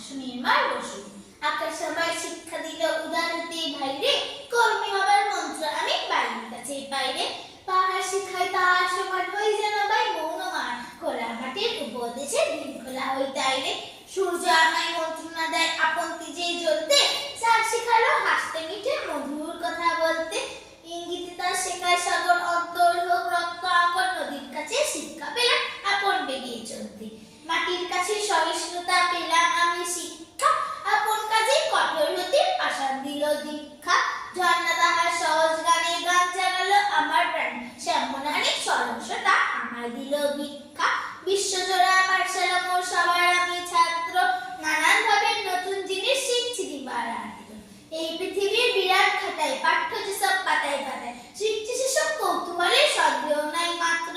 সুনির্মল বসু। আকাশ আমায় শিক্ষা দিল উদার হতে ভাইরে, কর্মী হবার মন্ত্র আমি বাইরের কাছে বাইরে। পাহাড় শিখায় তার সমান হই যেন ভাই মৌনমান, খোলা মাটির উপদেশে দিন খোলা হই তাইরে। সূর্য আমায় মন্ত্রণা দেয় আপন তেজে জ্বলতে, চাঁদ শিখালো হাসতে মিঠে মধুর কথা বলতে। ইঙ্গিতে তার শেখায় সাগর অন্তর হোক রক্ত আকর, নদীর কাছে শিক্ষা পেলাম আপন বেগে চলতে। মাটির কাছে সহিষ্ণুতা পেলাম আমি শিক্ষা, আপন কাজে কঠোর হতে পাষাণ দিল দীক্ষা। ঝর্ণা তাহার সহজ গানে গান জাগালো আমার প্রাণ, শ্যামনারী সরসতা আমায় দিল ভিক্ষা। বিশ্বজোড়া পাঠশালা মোর সবার আমি ছাত্র, নানান ভাবে নতুন জিনিস শিখছি দিবারাত্র। এই পৃথিবীর বিরাট খাতায় পাঠ্য যেসব পাতায় পাতায়, শিখছি সেসব কৌতূহলে সন্দেহ নাই মাত্র।